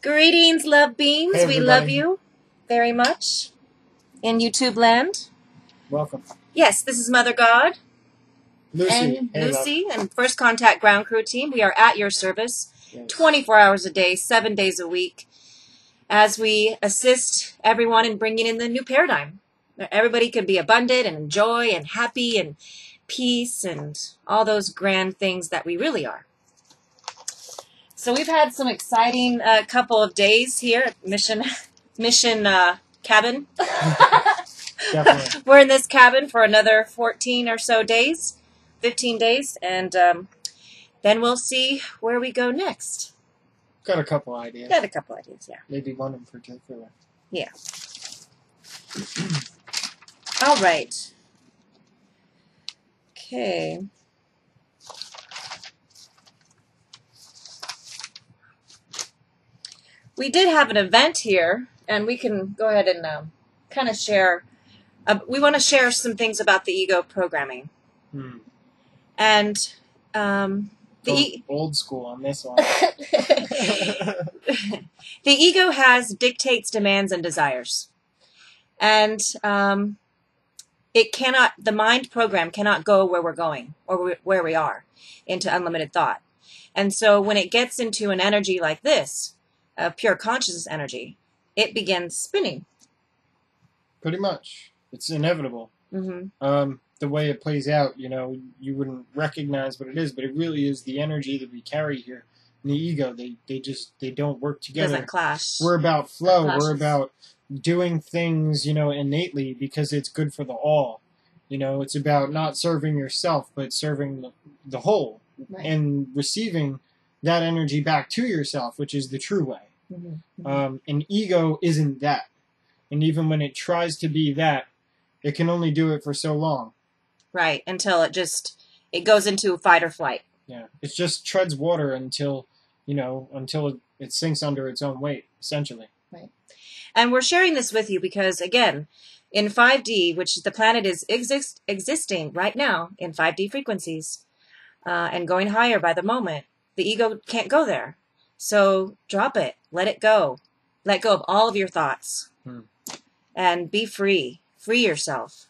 Greetings, love beams. Hey, we everybody. love you very much in YouTube land. Welcome. Yes, this is Mother God Lucy. and Hey, Lucy and First Contact Ground Crew team. We are at your service Yes. 24 hours a day, 7 days a week, as we assist everyone in bringing in the new paradigm. Everybody can be abundant and joy and happy and peace and all those grand things that we really are. So we've had some exciting couple of days here at Mission Cabin. Definitely. We're in this cabin for another 14 or so days, 15 days, and then we'll see where we go next. Got a couple ideas. Got a couple ideas, yeah. Maybe one in particular. Yeah. All right. Okay. We did have an event here, and we can go ahead and kind of share. We want to share some things about the ego programming. And old school on this one. the ego dictates, demands, and desires. And it cannot, the mind program cannot go where we're going or where we are, into unlimited thought. And so when it gets into an energy like this, pure consciousness energy, it begins spinning. Pretty much. It's inevitable. Mm-hmm. The way it plays out, you know, you wouldn't recognize what it is, but it really is the energy that we carry here. And the ego, they don't work together. Doesn't clash. We're about flow. Clashes. We're about doing things, you know, innately because it's good for the all. You know, it's about not serving yourself, but serving the whole. Right. And receiving that energy back to yourself, which is the true way. Mm-hmm. And ego isn't that. And even when it tries to be that, it can only do it for so long. Right, until it goes into fight or flight. Yeah, it just treads water until it sinks under its own weight, essentially. Right. And we're sharing this with you because, again, in 5D, which the planet is existing right now in 5D frequencies and going higher by the moment, the ego can't go there. So drop it. Let it go. Let go of all of your thoughts. And be free. Free yourself.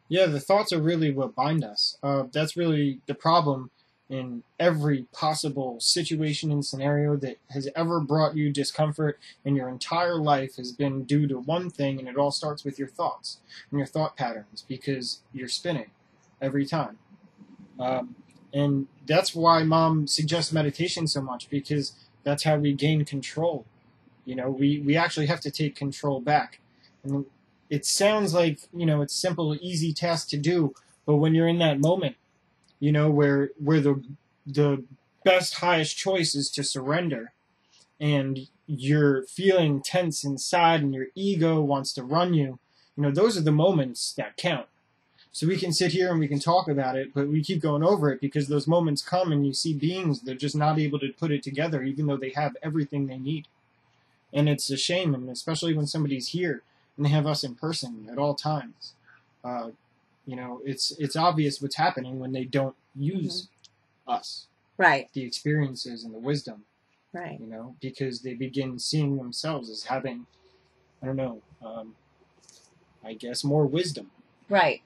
Yeah, the thoughts are really what bind us. That's really the problem in every possible situation and scenario that has ever brought you discomfort in your entire life has been due to one thing, and it all starts with your thoughts and your thought patterns because you're spinning every time. And that's why Mom suggests meditation so much, because that's how we gain control. You know, we actually have to take control back. And it sounds like, you know, it's simple, easy task to do, but when you're in that moment, you know, where the best, highest choice is to surrender, and you're feeling tense inside and your ego wants to run you, you know, those are the moments that count. So we can sit here and we can talk about it, but we keep going over it because those moments come and you see beings, they're just not able to put it together, even though they have everything they need. And it's a shame, and especially when somebody's here and they have us in person at all times. You know, it's obvious what's happening when they don't use us. Right. The experiences and the wisdom. Right. You know, because they begin seeing themselves as having, I don't know, I guess more wisdom. Right.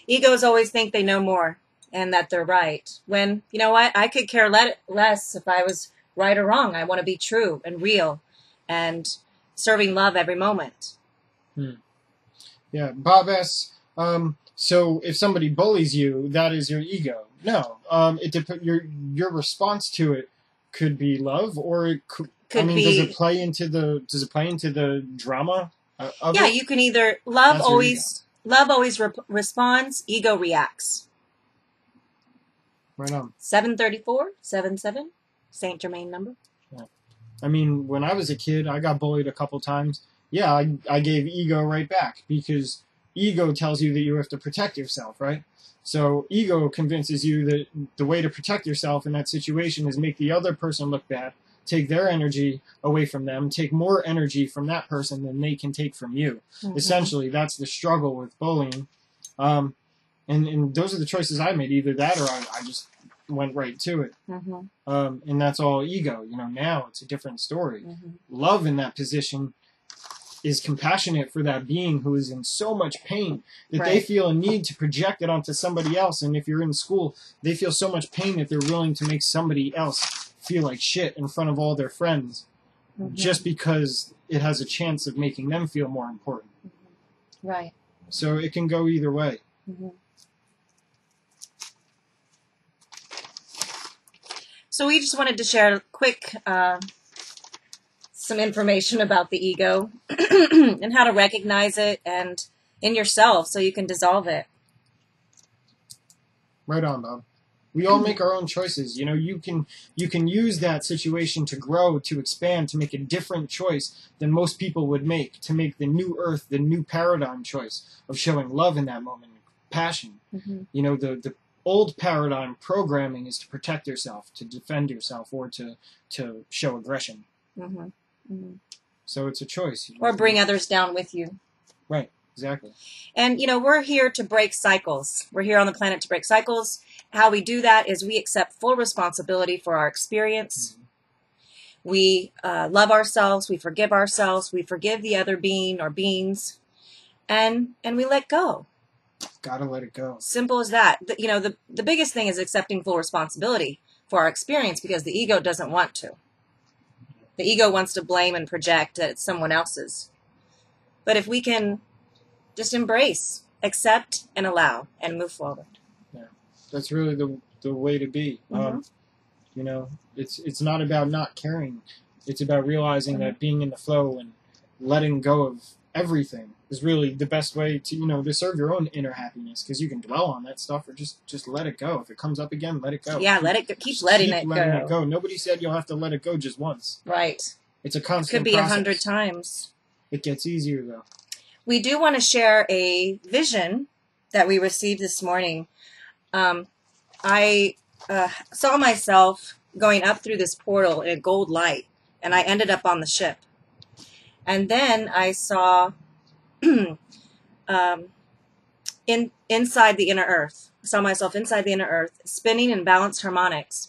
Egos always think they know more and that they're right. When, you know what, I could care less if I was right or wrong. I want to be true and real and serving love every moment. Yeah, Bob asks, so if somebody bullies you, that is your ego. No, your response to it could be love, or it could be. Does it play into the drama of it? Yeah, you can either love always responds, ego reacts. Right on. 734-77, Saint Germain number. Yeah. I mean, when I was a kid, I got bullied a couple times. Yeah, I gave ego right back because ego tells you that you have to protect yourself, right? So ego convinces you that the way to protect yourself in that situation is make the other person look bad, take their energy away from them, take more energy from that person than they can take from you. Essentially, that's the struggle with bullying. And those are the choices I made. Either that or I just went right to it. Mm-hmm. And that's all ego. Now it's a different story. Mm-hmm. Love in that position is compassionate for that being who is in so much pain that they feel a need to project it onto somebody else. And if you're in school, they feel so much pain that they're willing to make somebody else feel like shit in front of all their friends, just because it has a chance of making them feel more important. Right. So it can go either way. Mm-hmm. So we just wanted to share a quick some information about the ego and how to recognize it and in yourself so you can dissolve it. Right on, Bob. We all make our own choices. You can use that situation to grow, to expand, to make a different choice than most people would make, to make the new earth, the new paradigm choice of showing love in that moment, passion. Mm-hmm. The old paradigm programming is to protect yourself, to defend yourself, or to show aggression. Mm-hmm. Mm-hmm. So it's a choice. Or bring others down with you. Right, exactly. And, we're here to break cycles. We're here on the planet to break cycles. How we do that is we accept full responsibility for our experience. Mm-hmm. We love ourselves. We forgive ourselves. We forgive the other being or beings. And we let go. Gotta let it go. Simple as that. The biggest thing is accepting full responsibility for our experience because the ego doesn't want to. The ego wants to blame and project that it's someone else's. But if we can just embrace, accept, and allow, and move forward. Yeah, that's really the way to be. Mm-hmm. It's not about not caring. It's about realizing that being in the flow and letting go of everything is really the best way to serve your own inner happiness, because you can dwell on that stuff or just let it go. If it comes up again, let it go. Yeah, let it go. Keep letting it go. Nobody said you'll have to let it go just once. Right. It's a constant Could be process. 100 times. It gets easier though. We do want to share a vision that we received this morning. I saw myself going up through this portal in a gold light, and I ended up on the ship. And then I saw inside the inner earth. I saw myself inside the inner earth, spinning in balanced harmonics.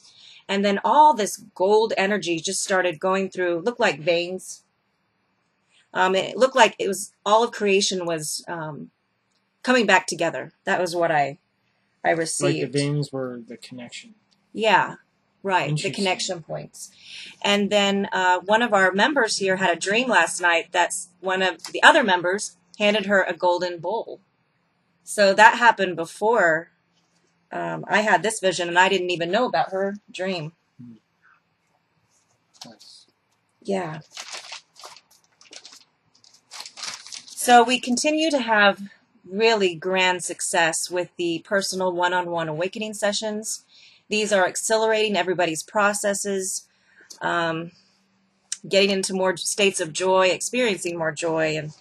And then all this gold energy just started going through, looked like veins. It looked like it was all of creation was coming back together. That was what I received. Like the veins were the connection. Yeah, right. The connection points. And then one of our members here had a dream last night that one of the other members handed her a golden bowl. So that happened before I had this vision, and I didn't even know about her dream. Nice. Yeah. So we continue to have really grand success with the personal one-on-one awakening sessions. These are accelerating everybody's processes, getting into more states of joy, experiencing more joy. And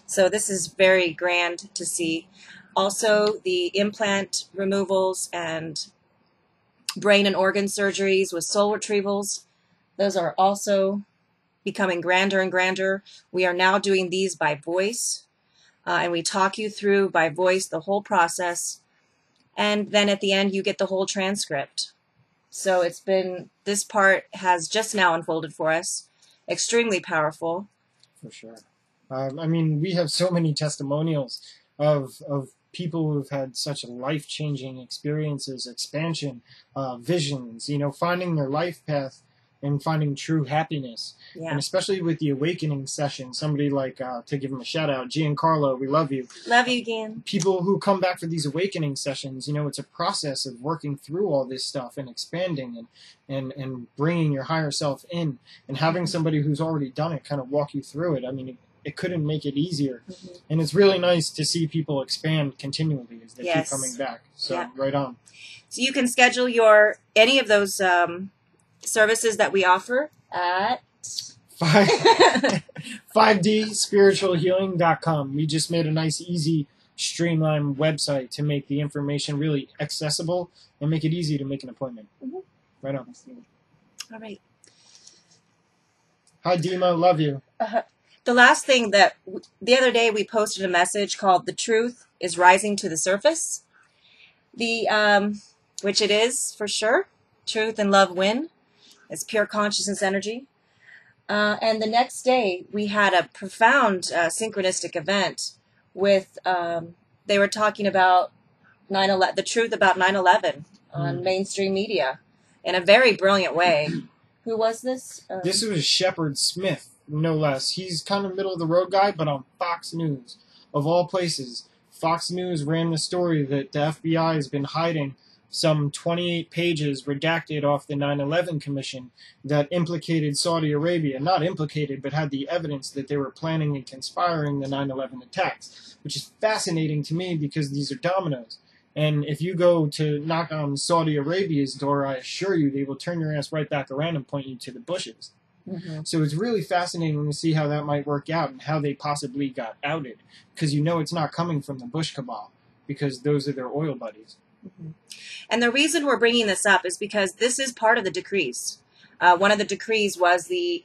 so this is very grand to see. Also, the implant removals and brain and organ surgeries with soul retrievals, those are also becoming grander and grander. We are now doing these by voice, and we talk you through by voice the whole process. And then at the end, you get the whole transcript. So this part has just now unfolded for us. Extremely powerful. For sure. We have so many testimonials of people who've had such life-changing experiences, expansion, visions, finding their life path and finding true happiness. Yeah. And especially with the awakening session, somebody like, to give him a shout out, Giancarlo, we love you. Love you again. People who come back for these awakening sessions, it's a process of working through all this stuff and expanding and bringing your higher self in, and having somebody who's already done it kind of walk you through it. It couldn't make it easier. Mm-hmm. And it's really nice to see people expand continually as they keep coming back. So right on. So you can schedule any of those services that we offer at 5dspiritualhealing.com. We just made a nice, easy, streamlined website to make the information really accessible and make it easy to make an appointment. Mm-hmm. Right on. All right. Hi, Dima. Love you. The last thing that the other day we posted a message called "The Truth is Rising to the Surface." The which it is for sure. Truth and love win. It's pure consciousness energy. And the next day, we had a profound synchronistic event with, they were talking about 9/11, the truth about 9/11 on mainstream media in a very brilliant way. Who was this? This was Shepard Smith, no less. He's kind of middle of the road guy, but on Fox News, of all places. Fox News ran the story that the FBI has been hiding some 28 pages redacted off the 9/11 Commission that implicated Saudi Arabia. Not implicated, but had the evidence that they were planning and conspiring the 9/11 attacks, which is fascinating to me because these are dominoes. And if you go to knock on Saudi Arabia's door, I assure you they will turn your ass right back around and point you to the bushes. Mm-hmm. So it's really fascinating to see how that might work out and how they possibly got outed. Because you know it's not coming from the Bush cabal, because those are their oil buddies. Mm-hmm. And the reason we're bringing this up is because this is part of the decrees. One of the decrees was the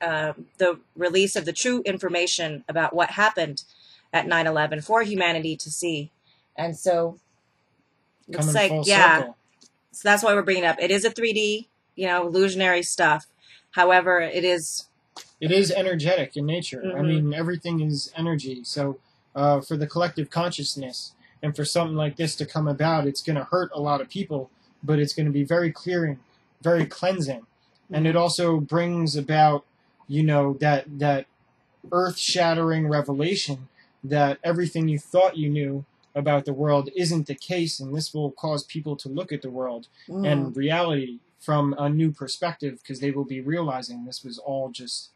release of the true information about what happened at 9/11 for humanity to see. And so it's like, yeah, circle. So that's why we're bringing it up. It is a 3D, illusionary stuff. However, it is energetic in nature. Mm-hmm. I mean, everything is energy. So for the collective consciousness and for something like this to come about, it's going to hurt a lot of people, but it's going to be very clearing, very cleansing. Mm-hmm. And it also brings about, that earth-shattering revelation that everything you thought you knew about the world isn't the case, and this will cause people to look at the world and reality from a new perspective, because they will be realizing this was all just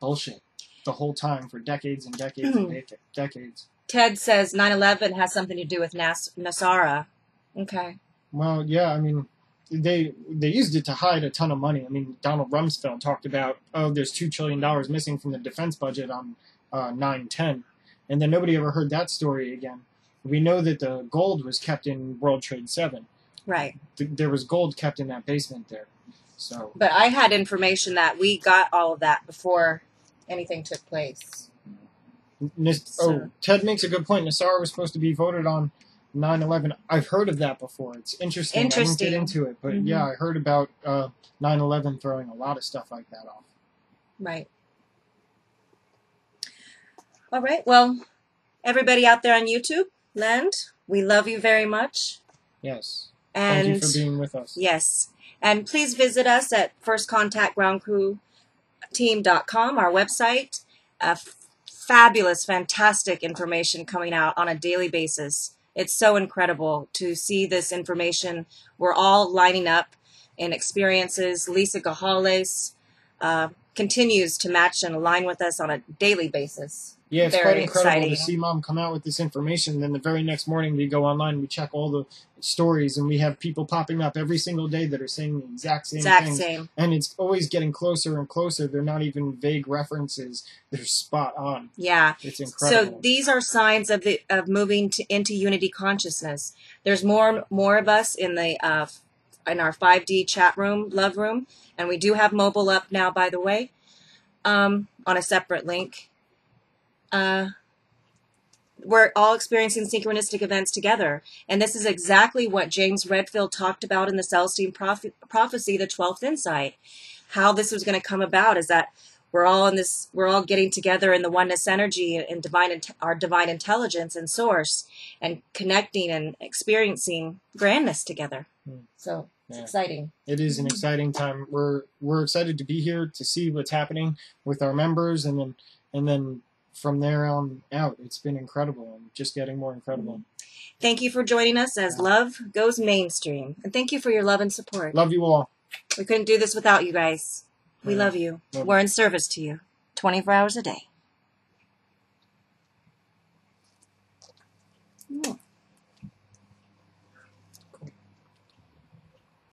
bullshit the whole time for decades and decades and decades. Ted says 9/11 has something to do with Nasara. Okay. Well, yeah, I mean, they used it to hide a ton of money. I mean, Donald Rumsfeld talked about, there's $2 trillion missing from the defense budget on 9/10, and then nobody ever heard that story again. We know that the gold was kept in World Trade 7. Right. There was gold kept in that basement there. So. But I had information that we got all of that before anything took place. Ted makes a good point. Nassar was supposed to be voted on 9/11. I've heard of that before. It's interesting. I didn't get into it, but yeah, I heard about 9/11 throwing a lot of stuff like that off. Right. All right. Well, everybody out there on YouTube, we love you very much. Yes. And thank you for being with us. Yes. And please visit us at firstcontactgroundcrewteam.com, our website. Fabulous, fantastic information coming out on a daily basis. It's so incredible to see this information. We're all lining up in experiences. Lisa Gajales continues to match and align with us on a daily basis. Yeah, it's Very quite incredible exciting. to see Mom come out with this information. Then the very next morning we go online, we check all the stories, and we have people popping up every single day that are saying the exact same things. And it's always getting closer and closer. They're not even vague references. They're spot on. Yeah. It's incredible. So these are signs of moving into unity consciousness. There's more of us in our 5D chat room, love room, and we do have mobile up now, by the way, on a separate link. We're all experiencing synchronistic events together. And this is exactly what James Redfield talked about in the Celestine Prophecy, the 12th Insight. How this was going to come about is that we're all getting together in the oneness energy and our divine intelligence and source, and connecting and experiencing grandness together. So it's exciting. It is an exciting time. We're excited to be here to see what's happening with our members, and then from there on out, it's been incredible and just getting more incredible. Thank you for joining us as Love Goes Mainstream. And thank you for your love and support. Love you all. We couldn't do this without you guys. We love you. We're in service to you 24 hours a day.